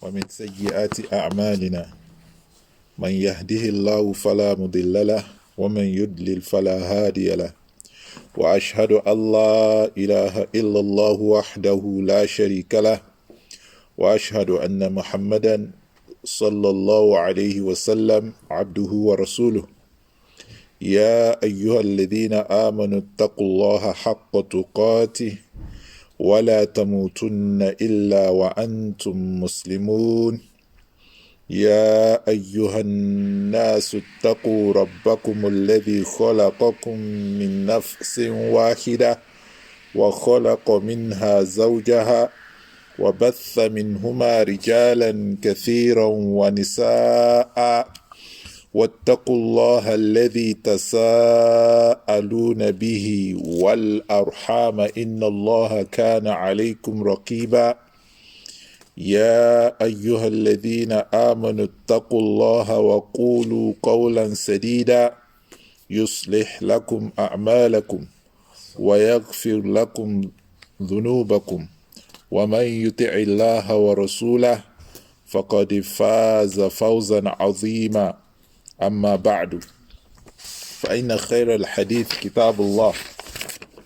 ومن سيئات أعمالنا من يهده الله فلا مضل له ومن يضلل فلا هادي له وأشهد أن لا إله إلا الله وحده لا شريك له وأشهد أن محمدا صلى الله عليه وسلم عبده ورسوله يا أيها الذين آمنوا اتقوا الله حق تقاته ولا تموتن إلا وأنتم مسلمون يا أيها الناس اتقوا ربكم الذي خلقكم من نفس واحدة وخلق منها زوجها وبث منهما رجالا كثيرا ونساء واتقوا الله الذي تساءلون به والأرحام إن الله كان عليكم رقيبا يا أيها الذين آمنوا اتقوا الله وقولوا قولا سديدا يصلح لكم أعمالكم ويغفر لكم ذنوبكم ومن يطع الله ورسوله فقد فاز فوزا عظيما أما بعد فإن خير الحديث كتاب الله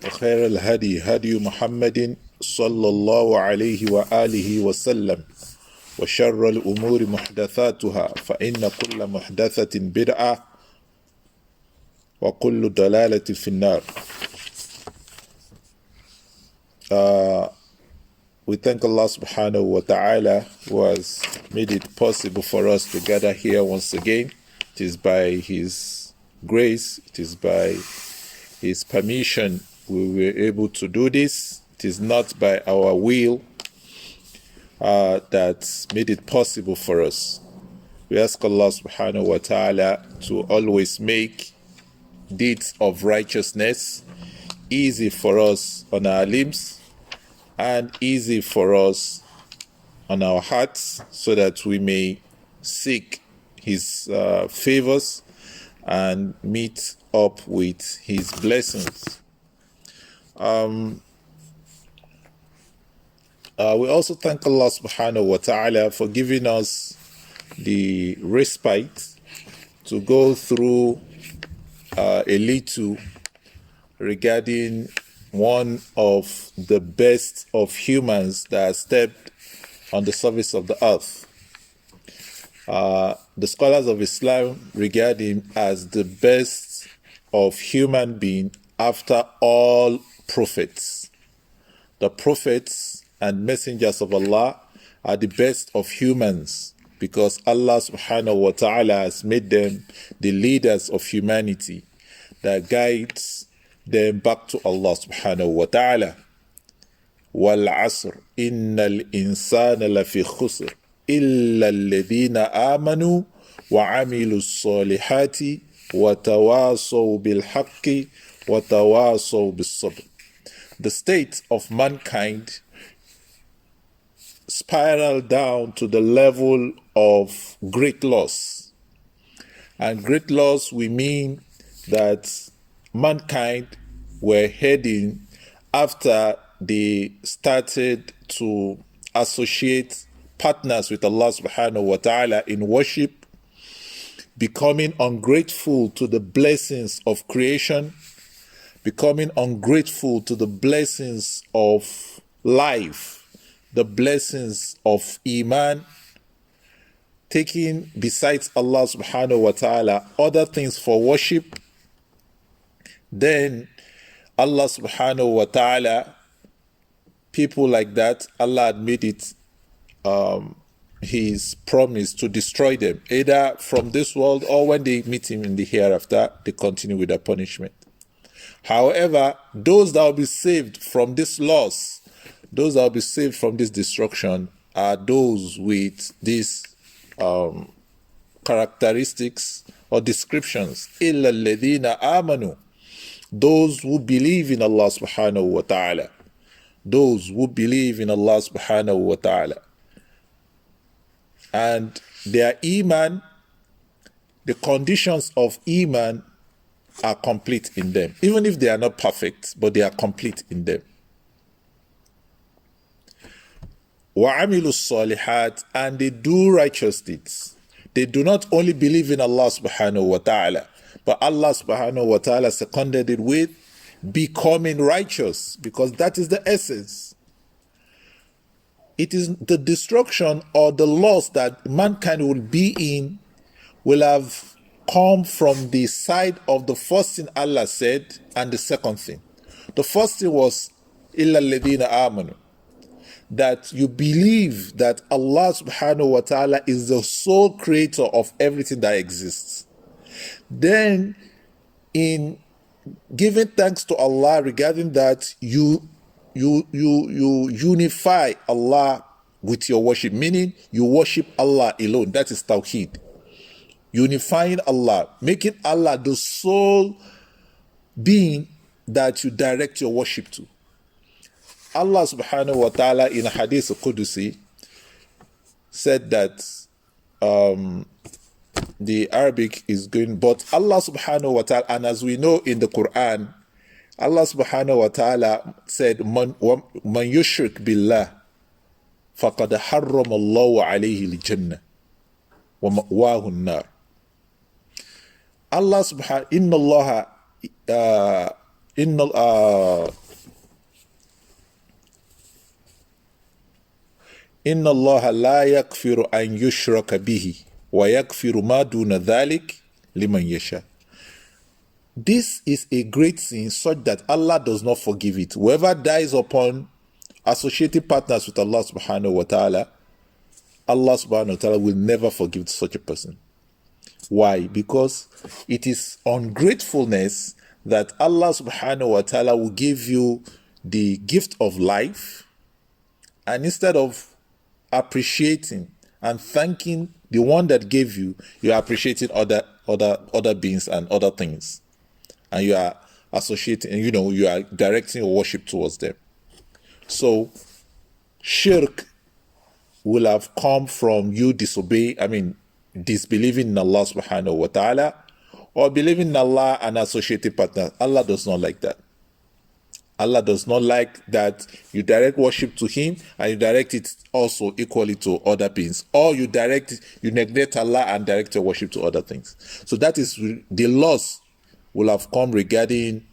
وخير الهدي هدي محمد صلى الله عليه وآله وسلم وشر الأمور محدثاتها فإن كل محدثة بدعة وكل ضلالة في النار. We thank Allah subhanahu wa ta'ala who has made it possible for us to gather here once again. It is by His grace, it is by His permission we were able to do this. It is not by our will that made it possible for us. We ask Allah subhanahu wa ta'ala to always make deeds of righteousness easy for us on our limbs and easy for us on our hearts so that we may seek His favors and meet up with His blessings. We also thank Allah subhanahu wa ta'ala for giving us the respite to go through a little regarding one of the best of humans that stepped on the surface of the earth. The scholars of Islam regard him as the best of human being after all prophets. The prophets and messengers of Allah are the best of humans because Allah subhanahu wa ta'ala has made them the leaders of humanity that guides them back to Allah subhanahu wa ta'ala. وَالْعَصْرِ إِنَّ الْإِنسَانَ لَفِي خُسْرٍ إِلَّا الَّذِينَ آمَنُوا وَعَمِلُوا الصَّالِحَاتِ وَتَوَاصَوْا بِالْحَقِّ وَتَوَاصَوْا بِالصَّبْرِ. The state of mankind spiraled down to the level of great loss. And great loss, we mean that mankind were heading after they started to associate partners with Allah subhanahu wa ta'ala in worship, becoming ungrateful to the blessings of creation, becoming ungrateful to the blessings of life, the blessings of Iman, taking besides Allah subhanahu wa ta'ala other things for worship. Then Allah subhanahu wa ta'ala, people like that, Allah had made it His promise to destroy them, either from this world or when they meet Him in the hereafter, they continue with their punishment. However, those that will be saved from this loss, those that will be saved from this destruction are those with these characteristics or descriptions. إِلَّا الَّذِينَ آمَنُوا. Those who believe in Allah subhanahu wa ta'ala. Those who believe in Allah subhanahu wa ta'ala. And their Iman, the conditions of Iman are complete in them. Even if they are not perfect, but they are complete in them. وَعَمِلُوا الصَّالِحَاتِ, and they do righteous deeds. They do not only believe in Allah subhanahu wa ta'ala, but Allah subhanahu wa ta'ala seconded it with becoming righteous, because that is the essence. It is the destruction or the loss that mankind will be in will have come from the side of the first thing Allah said and the second thing. The first thing was إِلَّا الَّذِينَ آمَنُوا, that you believe that Allah subhanahu wa ta'ala is the sole creator of everything that exists. Then in giving thanks to Allah regarding that, you unify Allah with your worship, meaning you worship Allah alone. That is Tawheed. Unifying Allah, making Allah the sole being that you direct your worship to. Allah subhanahu wa ta'ala in Hadith al-Qudusi said that the Arabic is going, but Allah subhanahu wa ta'ala, and as we know in the Quran, Allah subhanahu wa ta'ala said, Man yushrik billah, faqad harram Allahu alayhi al-jannah, wa ma'wahu an-nar. Allah subhanahu, inna Allah la yakfiru an yushraka bihi, wa yakfiru ma duna dhalik liman yasha. This is a great sin such that Allah does not forgive it. Whoever dies upon associating partners with Allah subhanahu wa ta'ala, Allah subhanahu wa ta'ala will never forgive such a person. Why? Because it is ungratefulness that Allah subhanahu wa ta'ala will give you the gift of life, and instead of appreciating and thanking the one that gave you, you are appreciating other beings and other things, and you are associating, you are directing your worship towards them. So shirk will have come from you disbelieving in Allah subhanahu wa ta'ala, or believing in Allah and associated partners. Allah does not like that. Allah does not like that you direct worship to Him and you direct it also equally to other beings, or you neglect Allah and direct your worship to other things. So that is the loss will have come regarding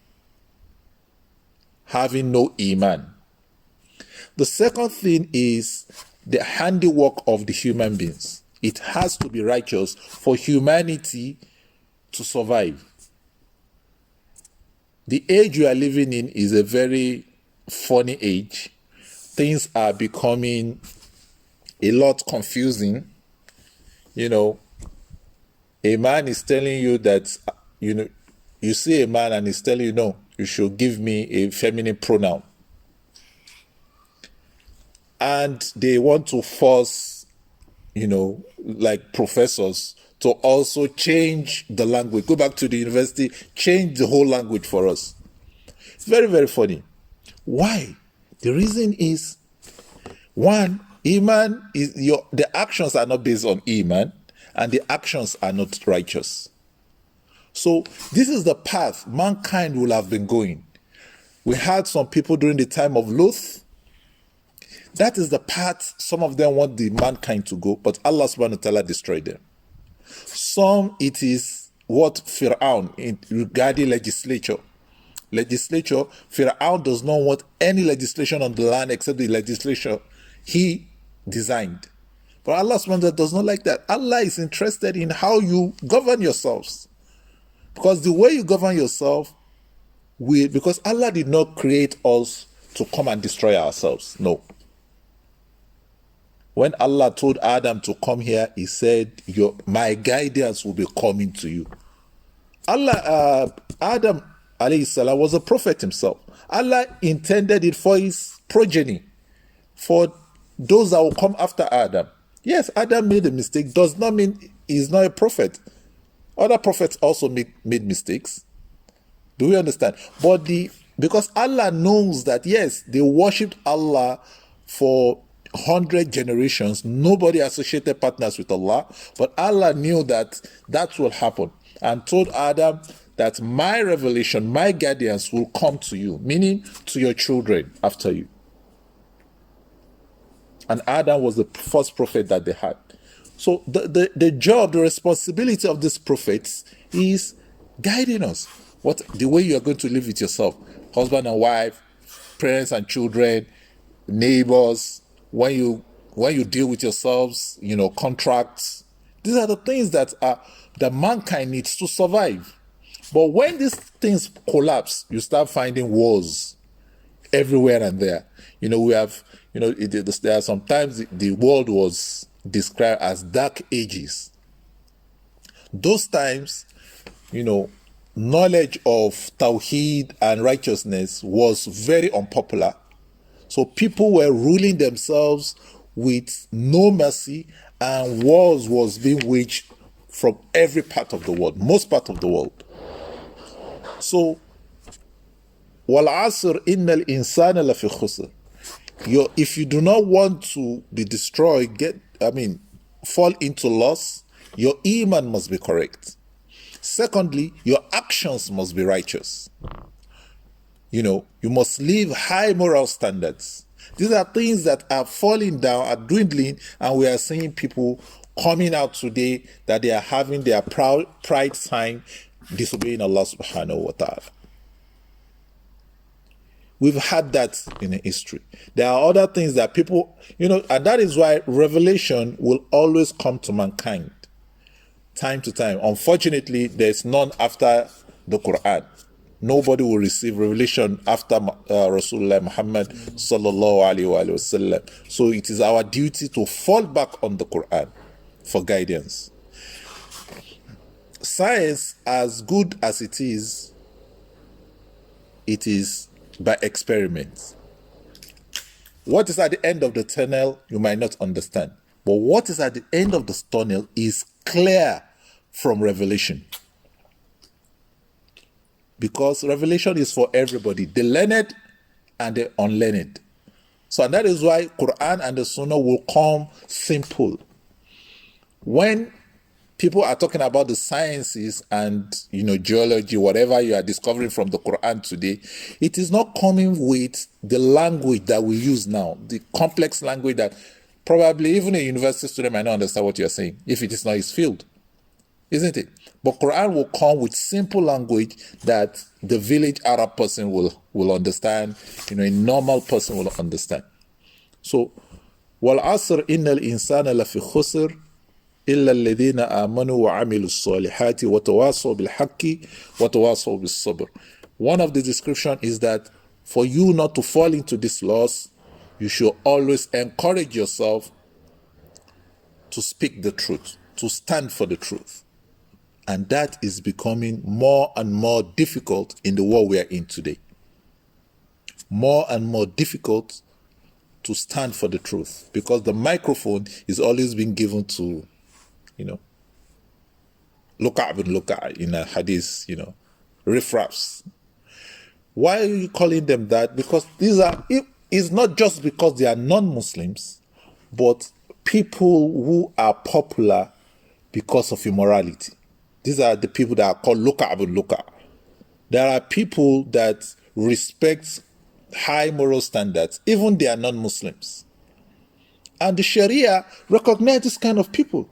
having no iman. The second thing is the handiwork of the human beings. It has to be righteous for humanity to survive. The age you are living in is a very funny age. Things are becoming a lot confusing. A man is telling you that, you see a man and he's telling you, no, you should give me a feminine pronoun. And they want to force, like professors, to also change the language. Go back to the university, change the whole language for us. It's very, very funny. Why? The reason is, one, Iman is the actions are not based on Iman, and the actions are not righteous. So this is the path mankind will have been going. We had some people during the time of Lut. That is the path some of them want the mankind to go, but Allah subhanahu wa ta'ala destroyed them. Some, it is what Fir'aun regarding legislature. Fir'aun does not want any legislation on the land except the legislation he designed. But Allah subhanahu wa ta'ala does not like that. Allah is interested in how you govern yourselves. Because the way you govern yourself because Allah did not create us to come and destroy ourselves. No. When Allah told Adam to come here, He said, my guidance will be coming to you. Adam alayhi salam was a prophet himself. Allah intended it for his progeny, for those that will come after Adam. Yes, Adam made a mistake, does not mean he's not a prophet. Other prophets also made mistakes. Do we understand? But because Allah knows that, yes, they worshipped Allah for 100 generations, nobody associated partners with Allah, but Allah knew that will happen and told Adam that my revelation, my guidance will come to you, meaning to your children after you. and Adam was the first prophet that they had. So the job, the responsibility of these prophets is guiding us. The way you are going to live with yourself, husband and wife, parents and children, neighbors, when you deal with yourselves, contracts. These are the things that mankind needs to survive. But when these things collapse, you start finding wars everywhere and there. We have, there are sometimes the world was described as dark ages. Those times, knowledge of Tawheed and righteousness was very unpopular. So people were ruling themselves with no mercy, and wars was being waged from every part of the world, most part of the world. So, وَالْعَصْرِ إِنَّ الْإِنسَانَ لَفِي خُسْرٍ. If you do not want to be destroyed, fall into loss, your iman must be correct. Secondly, your actions must be righteous. You must live high moral standards. These are things that are falling down, are dwindling, and we are seeing people coming out today that they are having their pride sign, disobeying Allah subhanahu wa ta'ala. We've had that in history. There are other things that people, and that is why revelation will always come to mankind, time to time. Unfortunately, there's none after the Quran. Nobody will receive revelation after Rasulullah Muhammad sallallahu alaihi wasallam. So it is our duty to fall back on the Quran for guidance. Science, as good as it is by experiments. What is at the end of the tunnel, you might not understand. But what is at the end of the tunnel is clear from revelation. Because revelation is for everybody, the learned and the unlearned. So that is why Quran and the Sunnah will come simple. When people are talking about the sciences and geology, whatever you are discovering from the Quran today, it is not coming with the language that we use now, the complex language that probably even a university student might not understand what you are saying if it is not his field, isn't it? But Quran will come with simple language that the village Arab person will understand, a normal person will understand. So, وَالْعَصْرِ إِنَّ الْإِنسَانَ لَفِي خُسْرٍ إِلَّا الَّذِينَ آمَنُوا وَعَمِلُوا الصَّالِحَاتِ وَتَوَاصَوْا بِالْحَقِّ وَتَوَاصَوْا بِالصَّبْرِ. One of the description is that for you not to fall into this loss, you should always encourage yourself to speak the truth, to stand for the truth. And that is becoming more and more difficult in the world we are in today. More and more difficult to stand for the truth, because the microphone is always being given to, Luka' in a hadith, riffraffs. Why are you calling them that? Because it's not just because they are non-Muslims, but people who are popular because of immorality. These are the people that are called Luka'. There are people that respect high moral standards, even they are non-Muslims. And the Sharia recognizes this kind of people.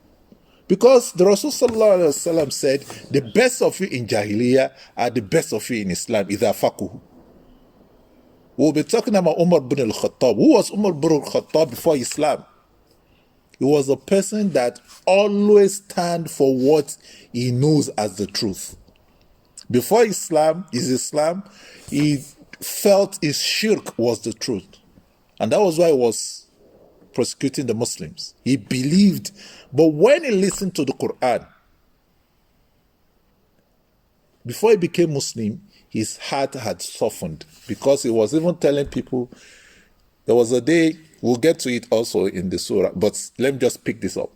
Because the Rasul sallallahu alaihi wasallam said, the best of you in Jahiliyyah are the best of you in Islam, idha faquhu. We'll be talking about Umar bin Al-Khattab. Who was Umar bin Al-Khattab before Islam? He was a person that always stand for what he knows as the truth. Before Islam, he felt his shirk was the truth. And that was why he was persecuting the Muslims. He believed, but when he listened to the Quran, before he became Muslim, his heart had softened, because he was even telling people, there was a day, we'll get to it also in the surah, but let me just pick this up.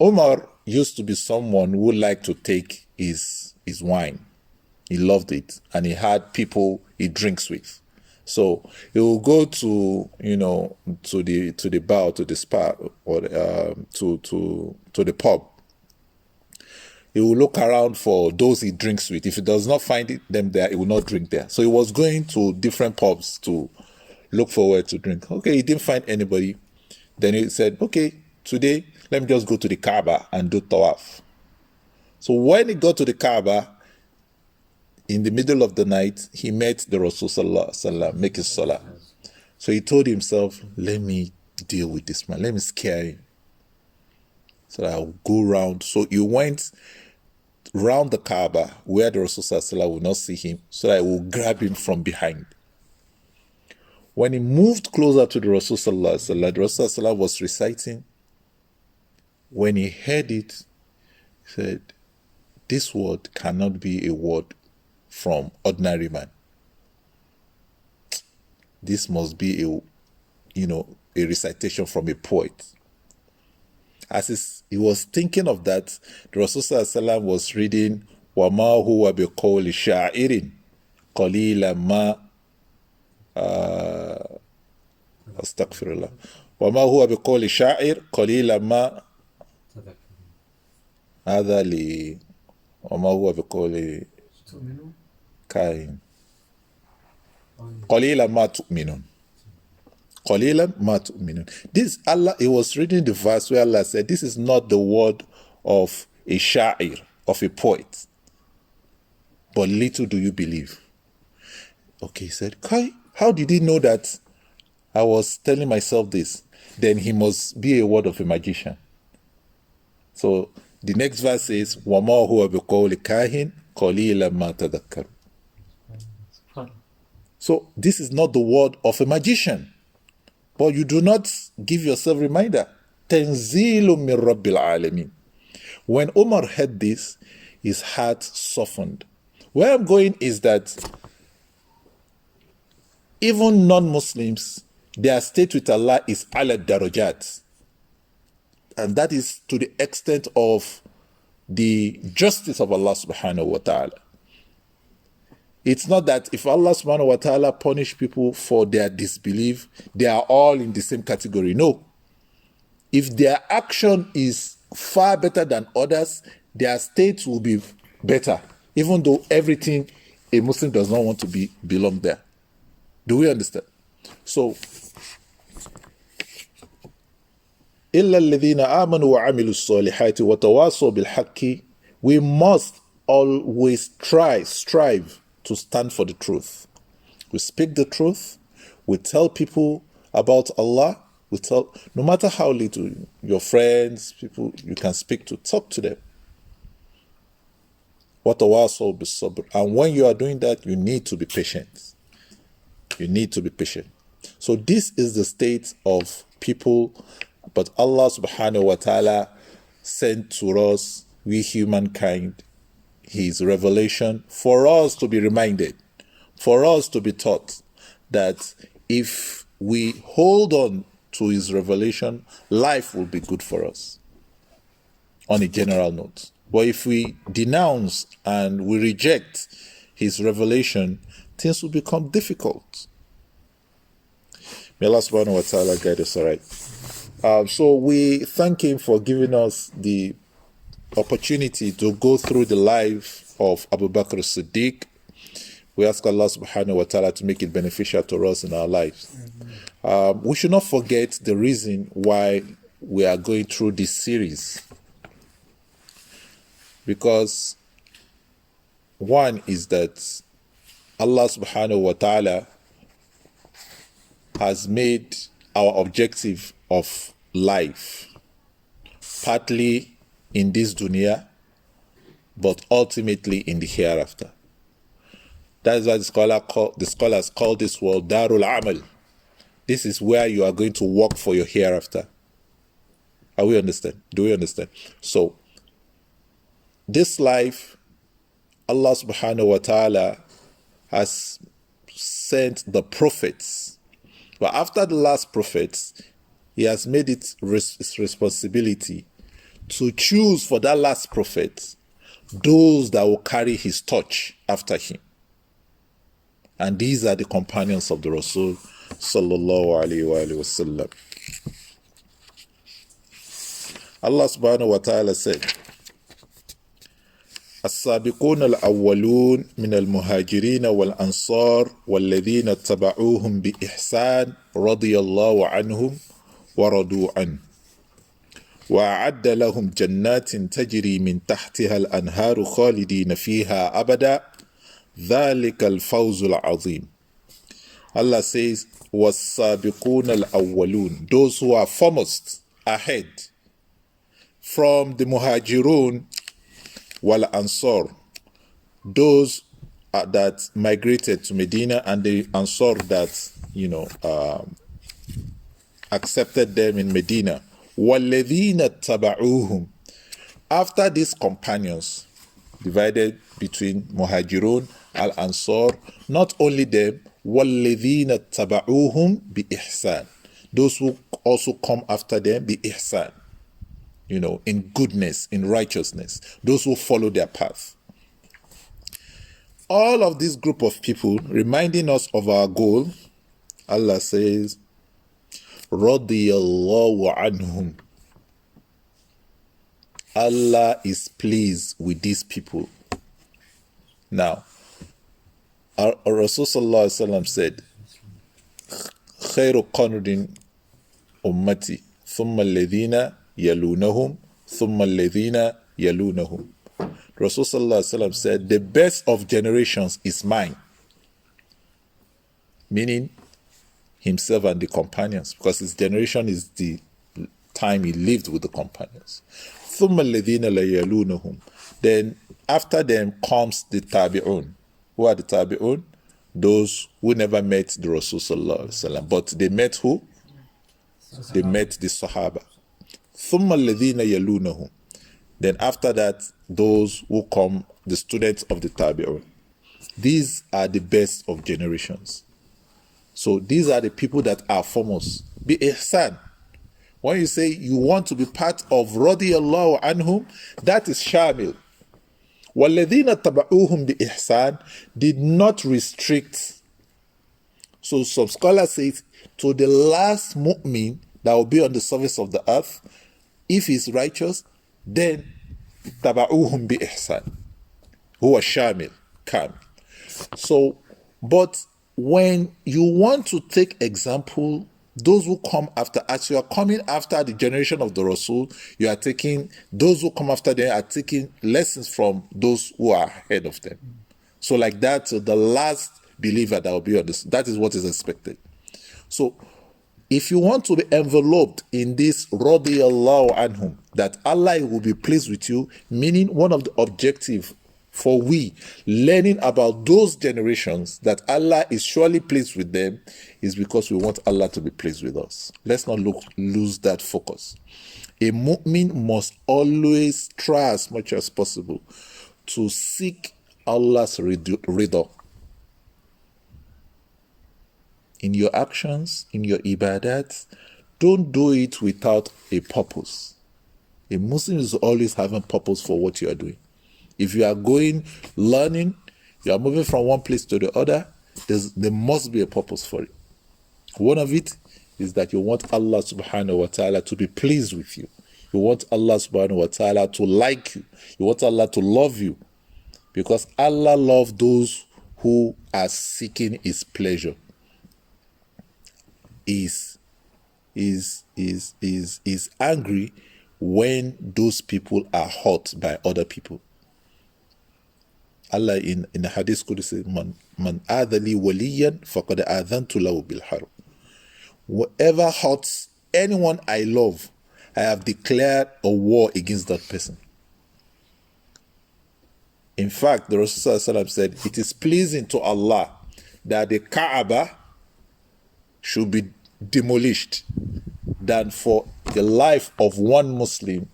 Umar used to be someone who liked to take his wine. He loved it, and he had people he drinks with. So he will go to the bar, to the spa, or to the pub. He will look around for those he drinks with. If he does not find them there, he will not drink there. So he was going to different pubs to look forward to drink. Okay, he didn't find anybody. Then he said, okay, today, let me just go to the Kaaba and do tawaf. So when he got to the Kaaba, in the middle of the night, he met the Rasul Sallallahu Alaihi Wasallam making salah. So he told himself, let me deal with this man. Let me scare him. So I'll go round. So he went round the Kaaba where the Rasul Sallallahu Alaihi Wasallam will not see him, so that I will grab him from behind. When he moved closer to the Rasul Sallallahu Alaihi Wasallam, the Rasul Sallallahu Alaihi Wasallam was reciting. When he heard it, he said, this word cannot be a word from ordinary man. This must be a recitation from a poet. As he was thinking of that, the Rasul Sallallahu Alaihi Wasallam was reading وَمَا هُوَ بِقَوْلِ شَاعِرٍ قَلِيلًا مَا أستغفر الله وما هو بقول شاعر قليلا ما هذا لي وما هو بقول كاهن قليلا ما تؤمنون قليلا ما تؤمنون. This Allah, he was reading the verse where Allah said, this is not the word of a sha'ir, of a poet, but little do you believe. Okay, he said, Kai, how did he know that I was telling myself this? Then he must be a word of a magician. So the next verse says, وَمَا هُوَ بِقَوْلِ كَاهِنٍ قَلِيلًا مَا تَذَكَّرُ. So this is not the word of a magician. But you do not give yourself a reminder. تَنْزِيلٌ مِّن رَبِّ الْعَالَمِينَ. When Umar heard this, his heart softened. Where I'm going is that even non-Muslims, their state with Allah is ala darajat. And that is to the extent of the justice of Allah subhanahu wa ta'ala. It's not that if Allah subhanahu wa ta'ala punish people for their disbelief, they are all in the same category. No. If their action is far better than others, their state will be better, even though everything a Muslim does not want to belong there. Do we understand? So, إِلَّا الَّذِينَ آمَنُوا وَعَمِلُوا الصَّالِحَاتِ وَتَوَاصَوْا بِالْحَقِّ. We must always strive to stand for the truth. We speak the truth. We tell people about Allah. No matter how little, your friends, people you can speak to, talk to them. وَتَوَاصَوْا بِالصَّبْرِ. And when you are doing that, you need to be patient. You need to be patient. So this is the state of people, but Allah subhanahu wa ta'ala sent to us, we humankind, his revelation for us to be reminded, for us to be taught that if we hold on to his revelation, life will be good for us on a general note. But if we denounce and we reject his revelation, things will become difficult. May Allah subhanahu wa ta'ala guide us right. So we thank him for giving us the opportunity to go through the life of Abu Bakr as-Siddiq. We ask Allah subhanahu wa ta'ala to make it beneficial to us in our lives. We should not forget the reason why we are going through this series. Because one is that Allah subhanahu wa ta'ala has made our objective of life partly in this dunya, but ultimately in the hereafter. That is why the scholars call this world Darul Amal. This is where you are going to work for your hereafter. Do we understand? So, this life, Allah subhanahu wa ta'ala has sent the prophets. But after the last prophets, he has made it his responsibility to choose for that last prophet those that will carry his torch after him. And these are the companions of the Rasul sallallahu alayhi wa sallam. Allah subhanahu wa ta'ala said, السابقون الأولون من المهاجرين والأنصار والذين اتبعوهم بإحسان رضي الله عنهم ورضوا عنه وأعد لهم جنات تجري من تحتها الأنهار خالدين فيها أبدا ذلك الفوز العظيم. Allah says, وَالسَّابِقُونَ الْأَوَّلُونَ, those who are foremost ahead from the Muhajirun wal Ansar, those that migrated to Medina, and the Ansar that accepted them in Medina. وَالَّذِينَ اتَّبَعُوهُم, after these companions, divided between Muhajirun al Ansar, not only them, وَالَّذِينَ اتَّبَعُوهُم بِإِحْسَانٍ, those who also come after them, بِإِحْسَانٍ, in goodness, in righteousness, those who follow their path. All of this group of people reminding us of our goal. Allah says, radiyallahu anhum, Allah is pleased with these people. Now, our Rasul sallallahu alaihi wasallam said, khairu qarnin ummati thumma alladhina yalunahum thumma alladhina yalunahum. Rasul sallallahu alaihi wasallam said, the best of generations is mine, meaning himself and the companions, because his generation is the time he lived with the companions. ثُمَّ الَّذِينَ لَيَلُونَهُمْ, then after them comes the tabi'un. Who are the tabi'un? Those who never met the Rasul sallallahu alaihi wasallam, but they met who? They met the Sahabah. ثُمَّ الَّذِينَ يَلُونَهُمْ, then after that, those who come, the students of the tabi'un. These are the best of generations. So these are the people that are foremost. Bi ihsan. When you say you want to be part of radiyallahu anhum, that is shamil. وَالَّذِينَ اتَّبَعُوهُم بِإِحْسَانٍ did not restrict. So some scholars say to the last mu'min that will be on the surface of the earth, if he's righteous, then taba'uhum bi-ihsan. Huwa shamil, kamil. So, but when you want to take example, those who come after, as you are coming after the generation of the Rasul, you are taking, those who come after them are taking lessons from those who are ahead of them. So like that, so the last believer that will be on this, that is what is expected. So if you want to be enveloped in this radiyallahu anhum, that Allah will be pleased with you, meaning one of the objectives for we learning about those generations that Allah is surely pleased with them, is because we want Allah to be pleased with us. Let's not lose that focus. A mu'min must always try as much as possible to seek Allah's rida in your actions, in your ibadat. Don't do it without a purpose. A Muslim is always having purpose for what you are doing. If you are going, learning, you are moving from one place to the other, there must be a purpose for it. One of it is that you want Allah subhanahu wa ta'ala to be pleased with you. You want Allah subhanahu wa ta'ala to like you. You want Allah to love you. Because Allah loves those who are seeking His pleasure. Is angry when those people are hurt by other people. Allah in the hadith could say, Man adali waliyan faqad adhantu lahu bil harb. Whoever hurts anyone I love, I have declared a war against that person. In fact, the Rasul said, it is pleasing to Allah that the Kaaba should be demolished than for the life of one Muslim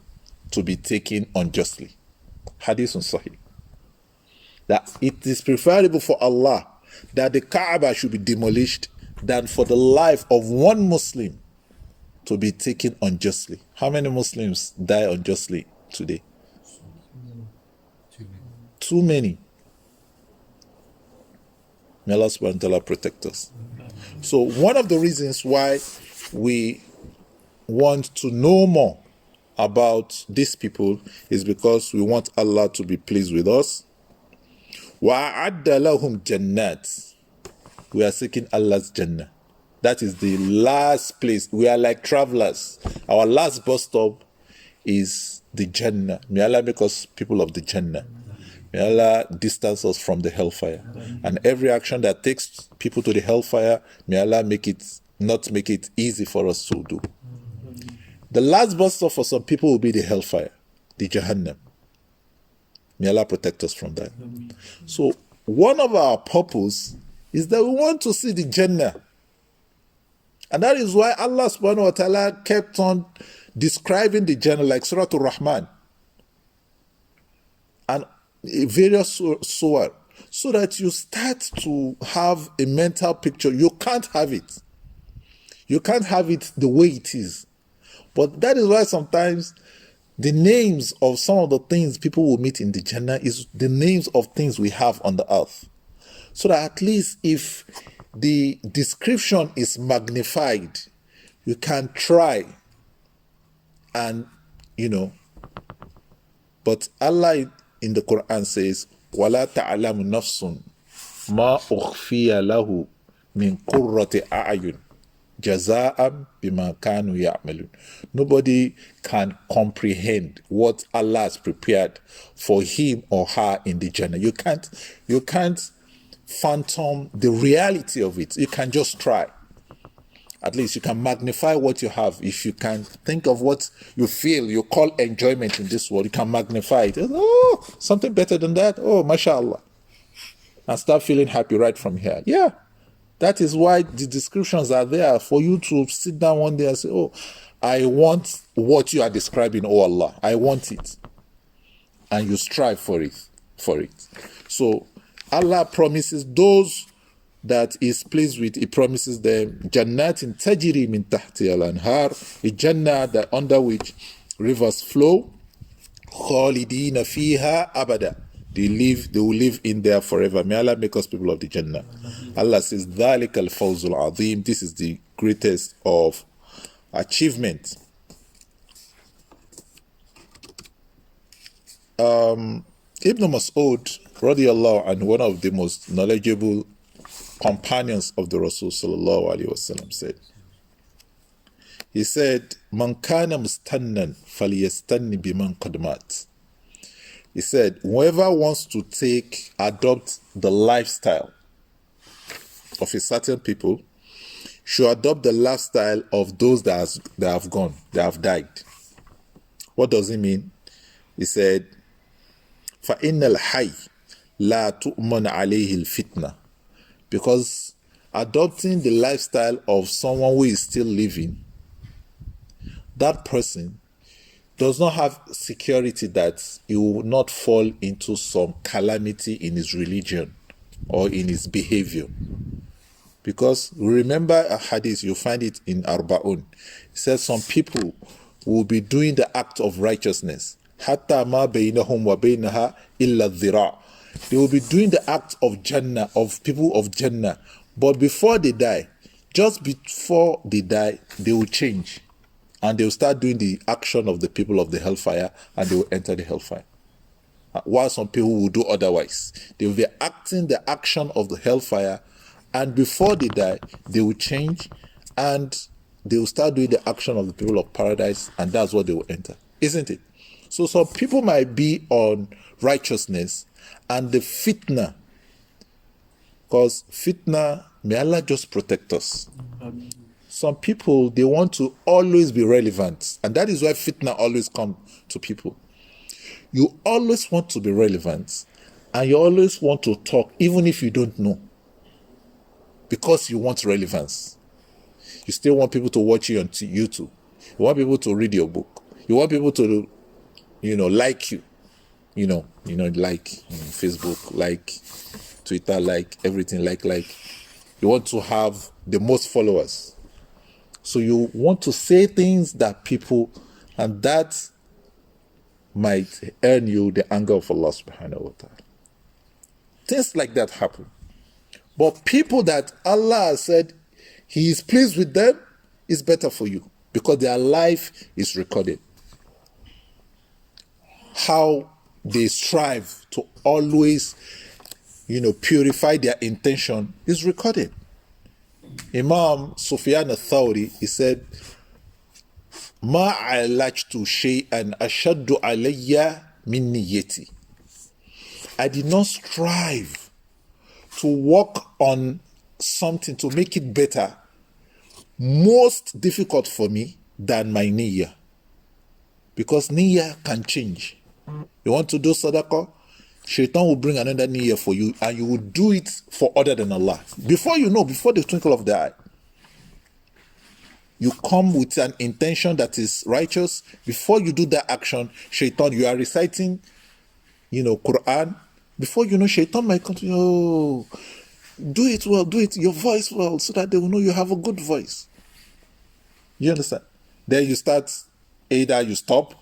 to be taken unjustly. Hadith on Sahih. That it is preferable for Allah that the Kaaba should be demolished than for the life of one Muslim to be taken unjustly. How many Muslims die unjustly today? Too many. May Allah subhanahu wa ta'ala protect us. So one of the reasons why we want to know more about these people is because we want Allah to be pleased with us. وَأَعَدَّ لَهُمْ جَنَّاتٍ. We are seeking Allah's Jannah. That is the last place. We are like travelers. Our last bus stop is the Jannah. May Allah make us people of the Jannah. May Allah distance us from the hellfire. And every action that takes people to the hellfire, may Allah not make it easy for us to do. The last bus stop for some people will be the hellfire, the Jahannam. May Allah protect us from that. So one of our purpose is that we want to see the Jannah. And that is why Allah subhanahu wa ta'ala kept on describing the Jannah like Surah Al-Rahman and various surah, so that you start to have a mental picture. You can't have it. You can't have it the way it is. But that is why sometimes the names of some of the things people will meet in the Jannah is the names of things we have on the earth. So that at least if the description is magnified, you can try and, but Allah in the Quran says, وَلَا تَعْلَمُ نَفْسٌ مَا أُخْفِيَ لَهُ مِنْ قُرَّةِ أَعْيُنٍ جَزَاءً بِمَا كَانُوا يَعْمَلُونَ. Nobody can comprehend what Allah has prepared for him or her in the Jannah. You can't phantom the reality of it. You can just try. At least you can magnify what you have. If you can think of what you feel, you call enjoyment in this world, you can magnify it. Oh, something better than that. Oh, mashallah. And start feeling happy right from here. Yeah. That is why the descriptions are there for you to sit down one day and say, oh, I want what you are describing, oh Allah. I want it. And you strive for it. So Allah promises those that is pleased with, he promises them Jannatin tajri min tahti al-anhar, a Jannah that under which rivers flow, khalidina fiha abada. They will live in there forever. May Allah make us people of the Jannah. Allah says, ذَلِكَ الْفَوْزُ الْعَظِيمُ. This is the greatest of achievement. Ibn Mas'ud, radiallahu anhu, one of the most knowledgeable companions of the Rasul sallallahu alaihi wasallam, he said, "Man kana mustannan falyastanni biman qad mat." He said, whoever wants to adopt the lifestyle of a certain people should adopt the lifestyle of those that have gone, that have died. What does it mean? He said, فَإِنَّ الْحَيِّ لَا تُؤْمَنْ عَلَيْهِ الْفِتْنَةِ. Because adopting the lifestyle of someone who is still living, that person does not have security that he will not fall into some calamity in his religion or in his behavior. Because remember a hadith, you find it in Arba'un. It says some people will be doing the act of righteousness. حَتَّى مَا بَيْنَهُمْ وَبَيْنَهَا إِلَّا الذِّرَاعِ. They will be doing the act of Jannah, of people of Jannah. But before they die, just before they die, they will change. And they will start doing the action of the people of the hellfire, and they will enter the hellfire. While some people will do otherwise. They will be acting the action of the hellfire, and before they die, they will change, and they will start doing the action of the people of paradise, and that's what they will enter. Isn't it? So some people might be on righteousness, and the fitna, because fitna, may Allah just protect us. Some people, they want to always be relevant, and that is why fitna always comes to people. You always want to be relevant, and you always want to talk, even if you don't know, because you want relevance. You still want people to watch you on YouTube. You want people to read your book. You want people to, like you. Like Facebook, like Twitter, like everything, like. You want to have the most followers. So you want to say things that people, and that might earn you the anger of Allah subhanahu wa ta'ala. Things like that happen. But people that Allah has said He is pleased with them is better for you, because their life is recorded. how they strive to always, purify their intention is recorded. Imam Sufyan al-Thawri, he said, Ma alajtu shay'an ashaddu alayya min niyyati. I did not strive to work on something to make it better, most difficult for me than my niyyah. Because niyyah can change. You want to do sadaqah, Shaitan will bring another niyyah for you, and you will do it for other than Allah. Before the twinkle of the eye, you come with an intention that is righteous. Before you do that action, Shaitan, you are reciting, Quran. Before you know, Shaitan might come to you, do it well, do it, your voice well, so that they will know you have a good voice. You understand? Then you start, either you stop,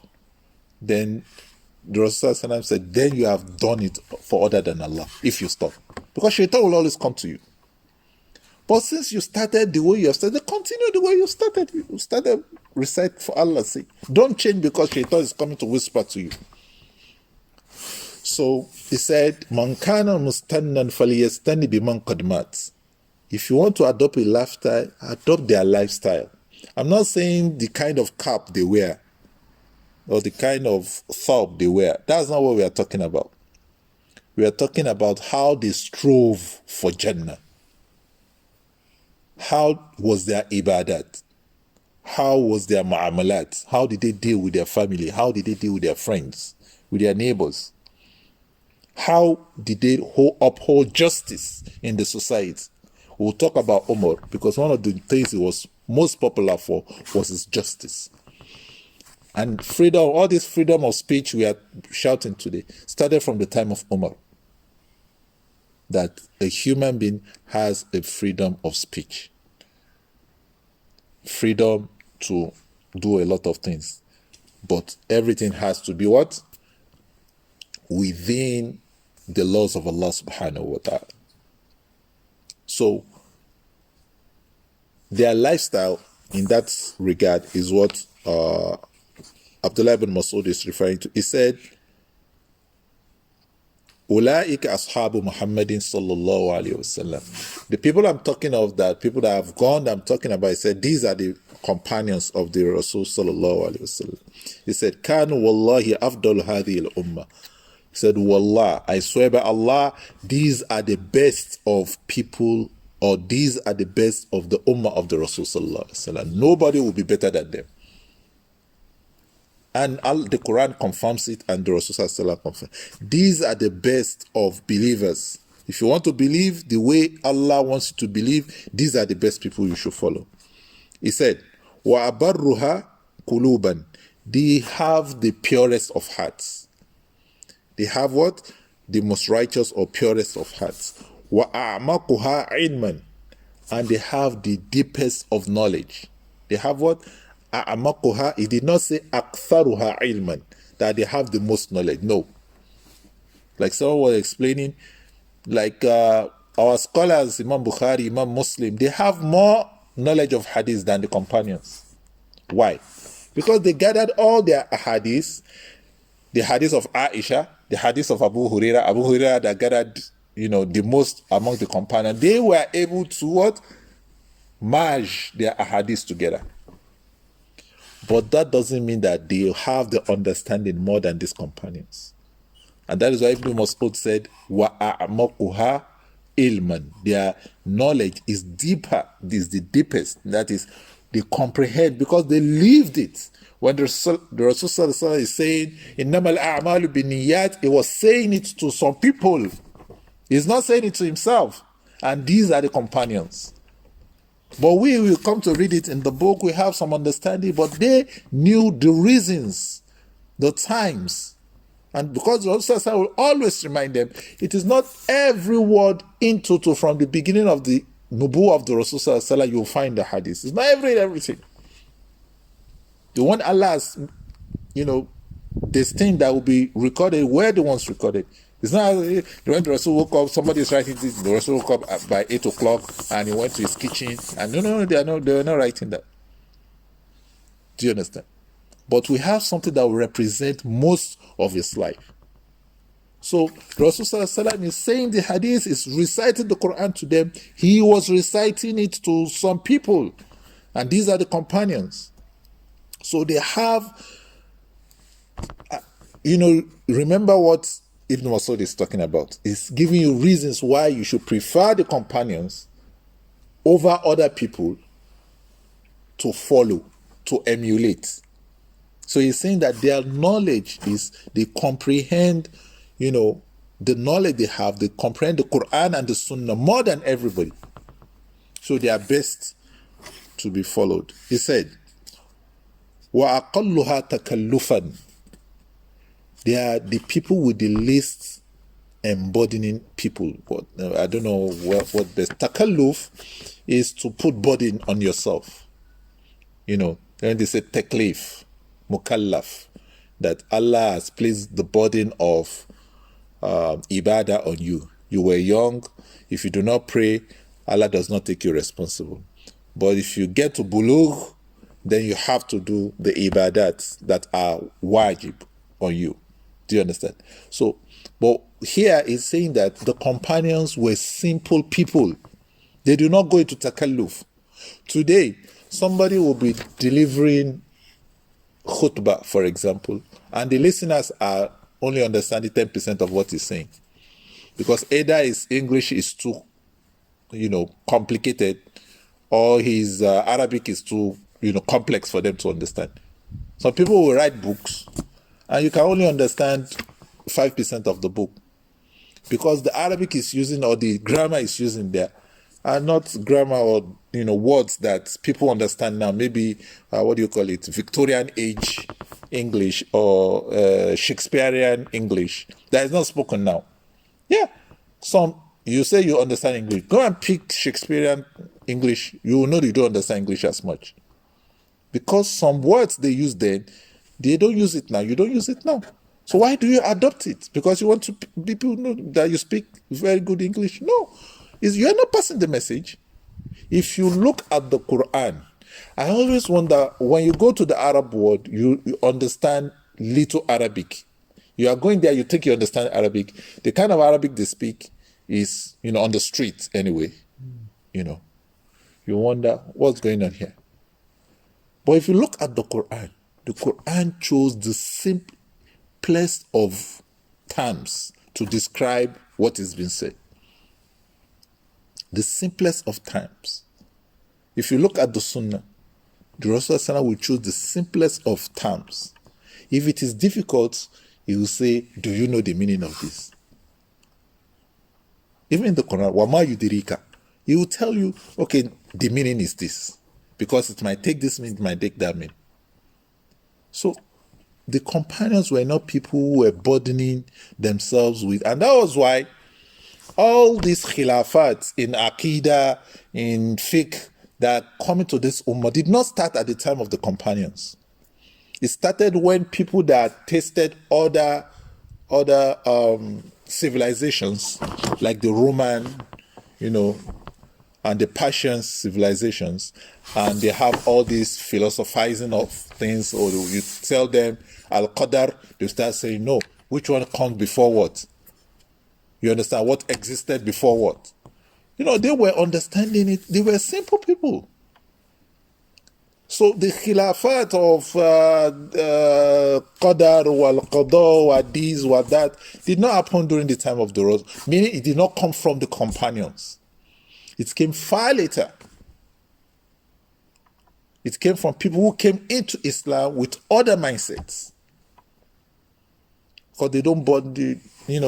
then the Rasul said, then you have done it for other than Allah, if you stop. Because Shaitan will always come to you. But since you started the way you have started, continue the way you started. You started recite for Allah's sake. Don't change because Shaitan is coming to whisper to you. So he said, Man kana mustannan faliyastani biman qad mat. If you want to adopt a lifestyle, adopt their lifestyle. I'm not saying the kind of cap they wear or the kind of thought they wear. That's not what we are talking about. We are talking about how they strove for Jannah. How was their ibadat? How was their mu'amalat? How did they deal with their family? How did they deal with their friends, with their neighbors? How did they uphold justice in the society? We'll talk about Umar, because one of the things he was most popular for was his justice. And freedom, all this freedom of speech we are shouting today, started from the time of Umar. That a human being has a freedom of speech. Freedom to do a lot of things. But everything has to be what? Within the laws of Allah subhanahu wa ta'ala. So, their lifestyle in that regard is what Abdullah ibn Mas'ud is referring to. He said, Ulaika ashabu Muhammadin sallallahu alayhi wasallam. The people I'm talking of, that people that have gone, I'm talking about, he said, these are the companions of the Rasul sallallahu alayhi wasallam. He said, Kanu wallahi afdal hadhihi al-ummah. He said, Wallah, I swear by Allah, these are the best of people, or these are the best of the ummah of the Rasul sallallahu alayhi wasallam. Nobody will be better than them. And the Quran confirms it, and the Rasul sallallahu confirms. These are the best of believers. If you want to believe the way Allah wants you to believe, these are the best people you should follow. He said, Wa abarruha kuluban. They have the purest of hearts. They have what? The most righteous or purest of hearts. Wa a'maquha ilman. And they have the deepest of knowledge. They have what? A'maquha. He did not say aktharuha ilman, that they have the most knowledge. No. Like someone was explaining, like our scholars, Imam Bukhari, Imam Muslim, they have more knowledge of hadith than the companions. Why? Because they gathered all their hadiths, the hadith of Aisha, the hadith of Abu Huraira that gathered, the most among the companions. They were able to what? Merge their hadiths together. But that doesn't mean that they have the understanding more than these companions. And that is why Ibn Mas'ud said, Wa a'maquha ilman. Their knowledge is deeper, is the deepest. That is, they comprehend because they lived it. When the Rasul is saying, Innamal a'malu binniyat, he was saying it to some people. He's not saying it to himself. And these are the companions. But we will come to read it in the book, we have some understanding, but they knew the reasons, the times. And because the Rasul will always remind them, it is not every word in total from the beginning of the Nubuwwah of the Rasul you will find the hadith. It's not everything. The one Allah's, this thing that will be recorded, where the ones recorded. It's not when the Rasul woke up, somebody is writing this, the Rasul woke up by 8 o'clock and he went to his kitchen. And no, they are not writing that. Do you understand? but we have something that will represent most of his life. So Rasulullah is saying the hadith is reciting the Quran to them. He was reciting it to some people, and these are the companions. So they have, remember what Ibn Masud is talking about. It's giving you reasons why you should prefer the companions over other people to follow, to emulate. So he's saying that their knowledge is, they comprehend, the knowledge they have, they comprehend the Quran and the Sunnah more than everybody. So they are best to be followed. He said, وَأَقَلُّهَا تَكَلُّفًا. They are the people with the least embodying people. I don't know what best. Takalluf is to put burden on yourself. Then they say taklif, mukallaf, that Allah has placed the burden of ibadah on you. You were young. If you do not pray, Allah does not take you responsible. But if you get to bulugh, then you have to do the ibadat that are wajib on you. Do you understand? So, but here is saying that the companions were simple people. They do not go into takalluf. Today, somebody will be delivering khutbah, for example, and the listeners are only understanding 10% of what he's saying. Because either his English is too, complicated, or his Arabic is too, complex for them to understand. Some people will write books, and you can only understand 5% of the book, because the Arabic is using, or the grammar is using there, are not grammar or words that people understand now. Maybe Victorian age English or Shakespearean English that is not spoken now. Yeah, you say you understand English. Go and pick Shakespearean English. You will know you don't understand English as much, because some words they use then, they don't use it now. You don't use it now. So why do you adopt it? Because you want to people know that you speak very good English? No, you are not passing the message. If you look at the Quran, I always wonder, when you go to the Arab world, you understand little Arabic. You are going there, you think you understand Arabic. The kind of Arabic they speak is, on the street anyway. You wonder what's going on here. But if you look at the Quran chose the simplest of terms to describe what is being said. The simplest of terms. If you look at the Sunnah, the Rasulullah will choose the simplest of terms. If it is difficult, he will say, do you know the meaning of this? Even in the Quran, Wama yudirika, he will tell you, okay, the meaning is this. Because it might take this meaning, it might take that meaning. So the companions were not people who were burdening themselves with, and that was why all these khilafat in Aqidah, in fiqh, that coming to this ummah did not start at the time of the companions. It started when people that tasted other civilizations, like the Roman, and the Persian civilizations, and they have all this philosophizing of things, or you tell them Al-Qadar, they start saying, no, which one comes before what? You understand? What existed before what? They were understanding it. They were simple people. So the khilafat of Qadar, wal Qadar, wa this, wa that, did not happen during the time of the Rasul. Meaning it did not come from the companions. It came far later. It came from people who came into Islam with other mindsets. Because they don't bother,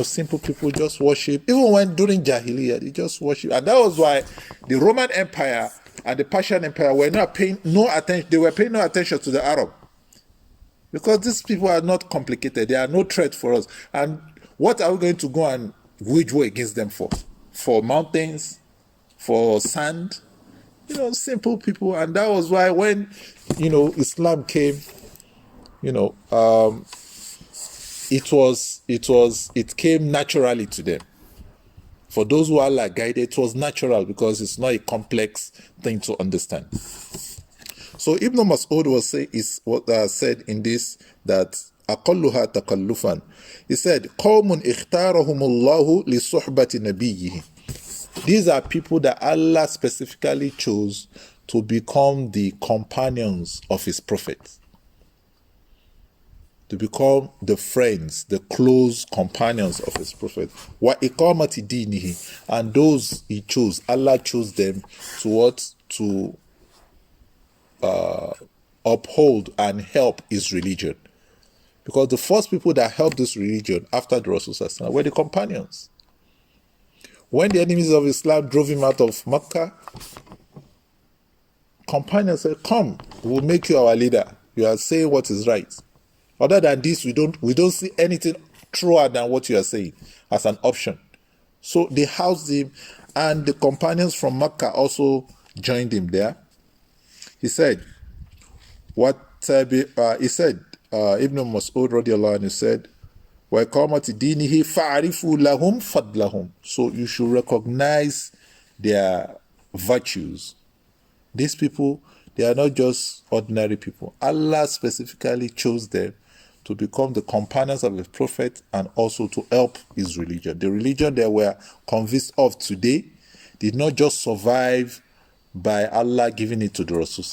simple people just worship. Even when during Jahiliyyah, they just worship. And that was why the Roman Empire and the Persian Empire were not paying no attention. They were paying no attention to the Arab. Because these people are not complicated. They are no threat for us. And what are we going to go and wage war against them for? For mountains? For sand? Simple people. And that was why when, Islam came, it came naturally to them. For those who Allah guided, it was natural because it's not a complex thing to understand. So Ibn Mas'ud was say is what said in this that أقلها تكلفا. He said قوم اختارهم الله لصحبة نبيه. These are people that Allah specifically chose to become the companions of his prophet, to become the friends, the close companions of his prophet. Wa iqamati dinihi, and those he chose, Allah chose them to what? To uphold and help his religion. Because the first people that helped this religion after the Rasul were the companions. When the enemies of Islam drove him out of Mecca, companions said, "Come, we'll make you our leader. You are saying what is right. Other than this, we don't see anything truer than what you are saying as an option." So they housed him, and the companions from Mecca also joined him there. He said, Ibn Mas'ud radiallahu anhu said, وَإِقَامَةِ دِينِهِ فَعَرِفُوا لَهُمْ فَضْلَهُم. So you should recognize their virtues. These people, they are not just ordinary people. Allah specifically chose them to become the companions of the Prophet and also to help his religion. The religion they were convinced of today did not just survive by Allah giving it to the Rasul.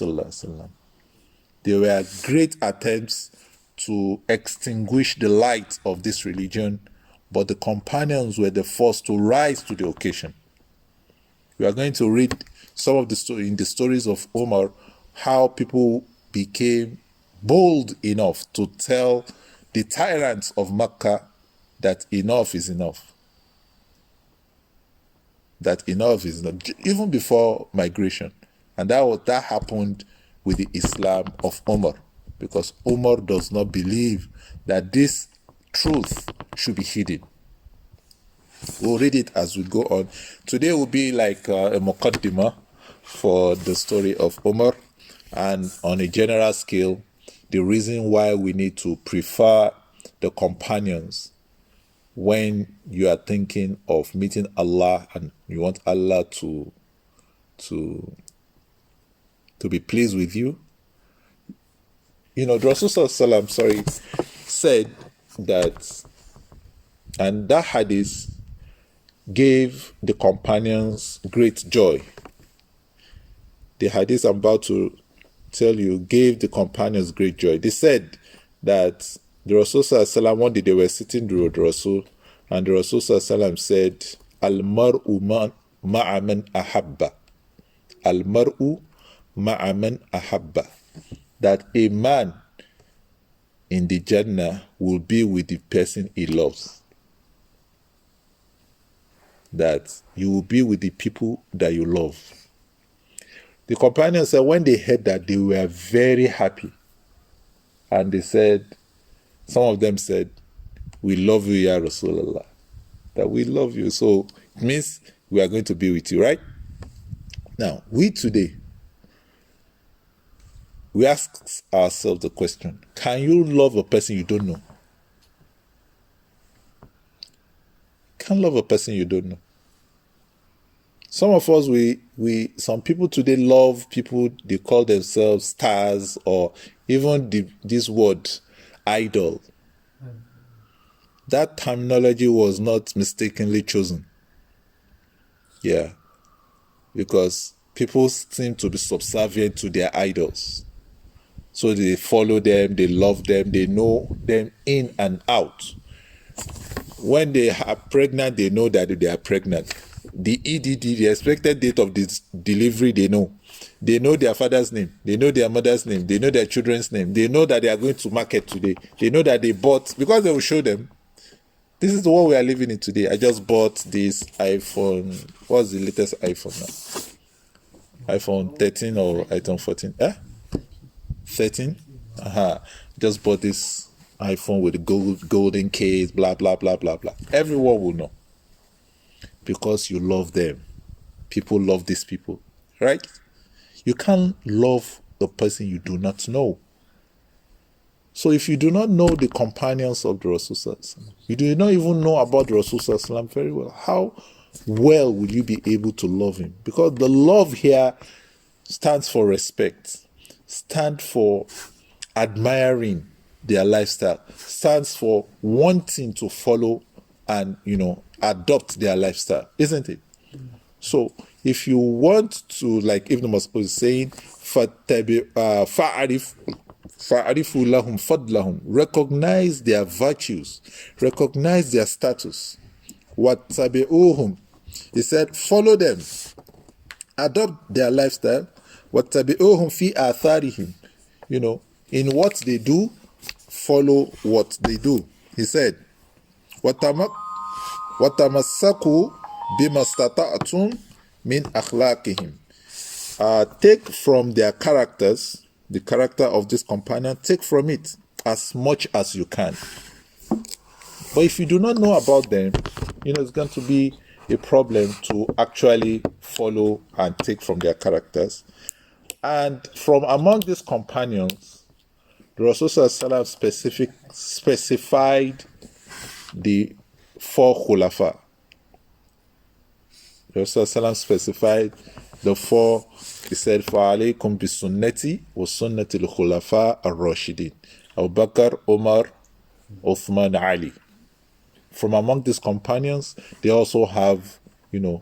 There were great attempts to extinguish the light of this religion, but the companions were the first to rise to the occasion. We are going to read some of the story in the stories of Umar, how people became bold enough to tell the tyrants of Mecca that enough is enough. That enough is enough, even before migration. And that happened with the Islam of Umar, because Umar does not believe that this truth should be hidden. We'll read it as we go on. Today will be like a muqaddimah for the story of Umar, and on a general scale, the reason why we need to prefer the companions when you are thinking of meeting Allah and you want Allah to be pleased with you. You know, the Rasul said that, and that hadith gave the companions great joy. The hadith I'm about to tell you gave the companions great joy. They said that the Rasul one day they were sitting with the Rasul, and the Rasul said, Al-mar'u ma'a man ahabba. Al-mar'u ma'a man ahabba. That a man in the Jannah will be with the person he loves. That you will be with the people that you love. The companions said when they heard that, they were very happy. And they said, some of them said, "We love you, Ya Rasulullah." That we love you. So it means we are going to be with you, right? Now, we today, we ask ourselves the question, can you love a person you don't know? Can't love a person you don't know. Some of us, some people today love people, they call themselves stars, or even this word, idol. That terminology was not mistakenly chosen. Yeah. Because people seem to be subservient to their idols. So they follow them, they love them, they know them in and out. When they are pregnant, they know that they are pregnant. The EDD, the expected date of this delivery, they know. They know their father's name. They know their mother's name. They know their children's name. They know that they are going to market today. They know that they bought, because they will show them. This is the world we are living in today. I just bought this iPhone. What's the latest iPhone now? iPhone 13 or iPhone 14? 13? Just bought this iPhone with a golden case, blah, blah, blah, blah, blah. Everyone will know. Because you love them. People love these people, right? You can't love the person you do not know. So if you do not know the companions of the Rasul, you do not even know about the Rasul very well, how well will you be able to love him? Because the love here stands for respect, stand for admiring their lifestyle, stands for wanting to follow and, adopt their lifestyle, isn't it? So if you want to, like Ibn Mas'ud is saying, فَعَرِفُ لَهُمْ فَضْلَهُمْ, recognize their virtues, recognize their status. وَاتَّبِعُوهُمْ, he said, follow them, adopt their lifestyle. وَاتَّبِعُوهُمْ فِي آثَارِهِمْ, in what they do, follow what they do. He said, وَتَمَسَّكُوا بِمَا اسْتَطَعْتُمْ مِنْ أَخْلَاقِهِمْ, take from their characters, the character of this companion, take from it as much as you can. But if you do not know about them, it's going to be a problem to actually follow and take from their characters. And from among these companions, the Rasul specified the 4 khulafa. The Rasul specified the 4. He said, فَعَلَيْكُمْ بِسُنَّتِي وَسُنَّةِ الْخُلَفَاءِ الرَّاشِدِينَ Abu Bakr, Umar, Uthman, Ali. From among these companions, they also have,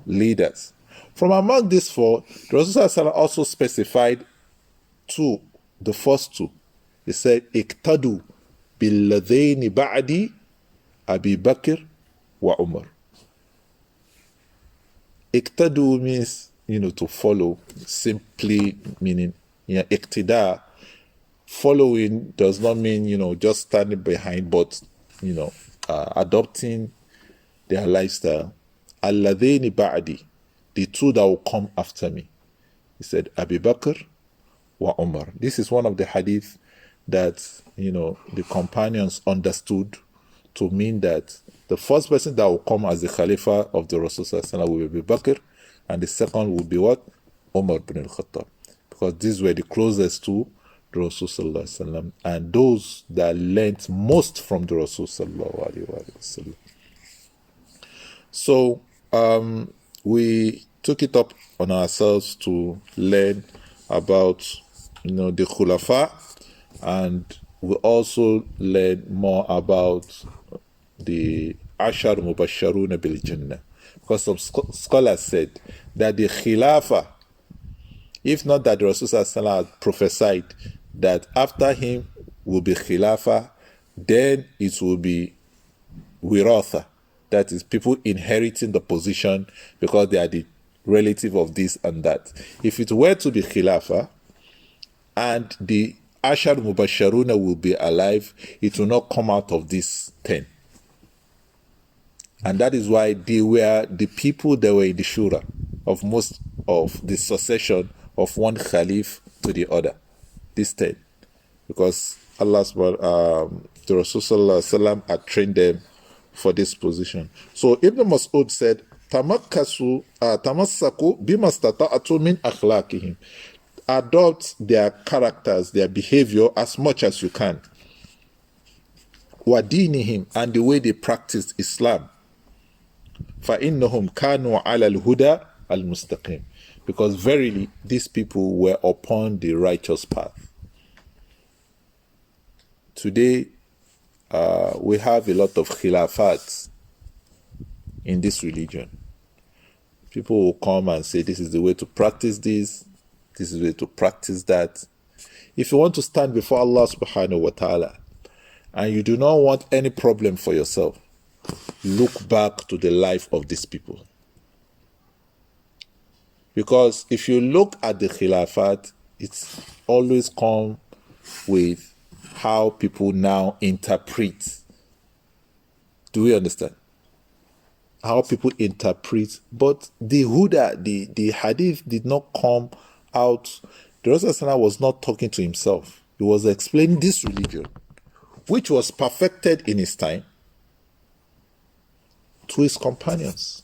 leaders. From among these 4, the Rasul also specified 2, the first 2. He said, اِقْتَدُوا بِالَّذَيْنِ بَعْدِ Abi Bakr wa Umar. Iqtadu means, to follow, simply meaning, iqtida. Following does not mean, just standing behind, but, adopting their lifestyle. Alladhayni ba'di, the 2 that will come after me. He said, Abi Bakr wa Umar. This is one of the hadith that, the companions understood to mean that the first person that will come as the Khalifa of the Rasul will be Abu Bakr, and the second will be what? Umar bin Al-Khattab. Because these were the closest to the Rasul and those that learnt most from the Rasul. So we took it up on ourselves to learn about the Khulafa, and we also learn more about the Ashar Mubasharuna bil Jannah, because some scholars said that the Khilafah, if not that the Rasul had prophesied that after him will be Khilafah, then it will be Wiratha, that is people inheriting the position because they are the relative of this and that. If it were to be Khilafah and the Ashar Mubasharuna will be alive, it will not come out of these 10. And that is why they were the people that were in the shura of most of the succession of one Khalif to the other, these 10. Because Allah, the Rasul had trained them for this position. So Ibn Mas'ud said, tamassaku bima stata'tu min akhlaqihim. Adopt their characters, their behavior as much as you can. Wa dinihim, and the way they practiced Islam. فَإِنَّهُمْ كَانُوا عَلَى الْهُدَى الْمُسْتَقِيمِ, because verily these people were upon the righteous path. Today, we have a lot of khilafat in this religion. People will come and say, this is the way to practice this is the way to practice that. If you want to stand before Allah subhanahu wa ta'ala, and you do not want any problem for yourself, look back to the life of these people. Because if you look at the khilafat, it's always come with how people now interpret. Do we understand? How people interpret. But the Huda, the hadith did not come out. The Rasul was not talking to himself. He was explaining this religion, which was perfected in his time, to his companions.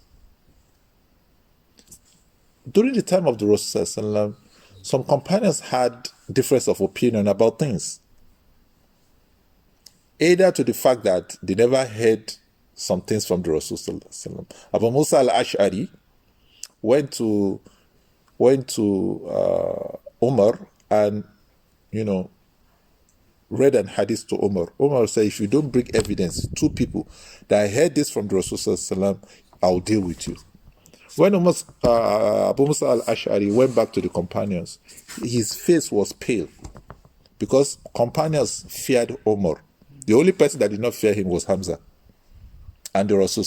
During the time of the Rasul, some companions had difference of opinion about things. Either to the fact that they never heard some things from the Rasul. Abu Musa al-Ash'ari went to Umar and read an hadith to Umar. Umar said, if you don't bring evidence, two people that I heard this from the Rasul, I'll deal with you. When Abu Musa al-Ash'ari went back to the companions, his face was pale because companions feared Umar. The only person that did not fear him was Hamza and the Rasul.